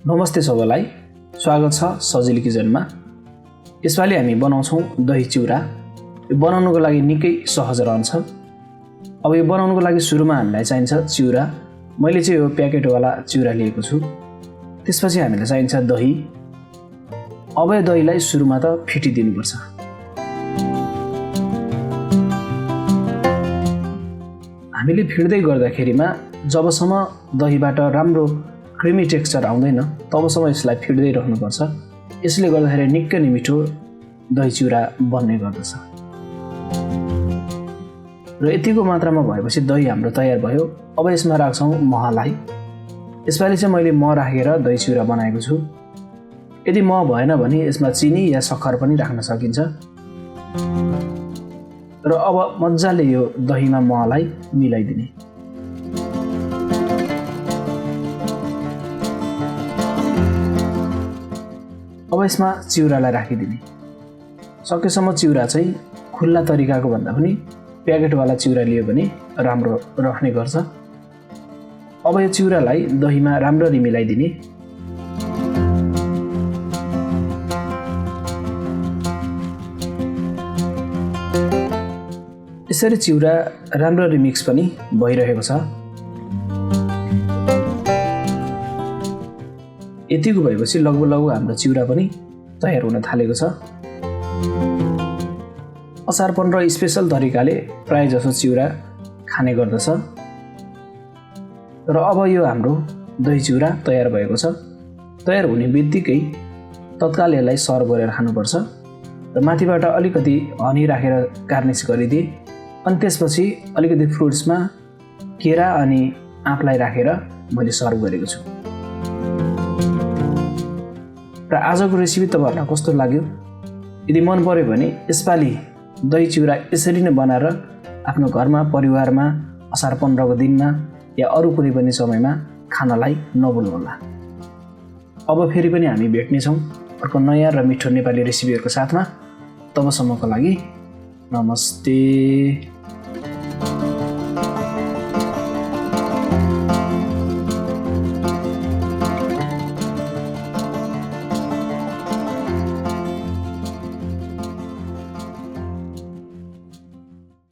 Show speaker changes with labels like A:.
A: नमस्ते सबैलाई, स्वागत छ सजिलो किचनमा। यसपालि हामी बनाउँछौँ दही चिउरा। यो बनाउनुको लागि निकै सहज रहन्छ। अब यो बनाउनुको लागि सुरुमा हामीलाई चाहिन्छ चिउरा। मैले चाहिँ यो प्याकेटवाला चिउरा लिएको छु। त्यसपछि हामीलाई चाहिन्छ दही। अब यो दहीलाई सुरुमा त फिटिदिनुपर्छ। हामीले फिट्दै गर्दाखेरिमा जबसम्म दहीबाट राम्रो क्रिमी टेक्सचर आउँदैन तबसम्म यसलाई फिट्दै रहनुपर्छ। यसले गर्दाखेरि निकै नै मिठो दही चिउरा बन्ने गर्दछ। र यतिको मात्रामा भएपछि दही हाम्रो तयार भयो। अब यसमा राख्छौँ महलाई। यसपालि चाहिँ मैले मह राखेर दही चिउरा बनाएको छु। यदि मह भएन भने यसमा चिनी या सक्खर पनि राख्न सकिन्छ। र अब मजाले यो दहीमा महलाई मिलाइदिने। अब यसमा चिउरालाई राखिदिने। सकेसम्म चिउरा चाहिँ खुल्ला तरिकाको भन्दा पनि प्याकेटवाला चिउरा लियो भने राम्रो रहने गर्छ। अब यो चिउरालाई दहीमा राम्ररी मिलाइदिने। यसरी चिउरा राम्ररी मिक्स पनि भइरहेको छ। यतिको भएपछि लगभग हाम्रो चिउरा पनि तयार हुन थालेको छ। असारपन र स्पेशल तरिकाले प्राय जसो चिउरा खाने गर्दछ। र अब यो हाम्रो दही चिउरा तयार भएको छ। तयार हुने बित्तिकै तत्काल यसलाई सर्भ गरेर खानुपर्छ। र माथिबाट अलिकति हनी राखेर गार्निस गरिदिए। अनि त्यसपछि अलिकति फ्रुट्समा केरा अनि आँपलाई राखेर मैले सर्भ गरेको छु। र आजको रेसिपी तपाईँहरूलाई कस्तो लाग्यो? यदि मन पर्यो भने यसपालि दही चिउरा यसरी नै बनाएर आफ्नो घरमा परिवारमा असार 15 को दिनमा या अरू कुनै पनि समयमा खानलाई नभुल्नुहोला। अब फेरि पनि हामी भेट्नेछौँ अर्को नयाँ र मिठो नेपाली रेसिपीहरूको साथमा। तबसम्मको लागि नमस्ते।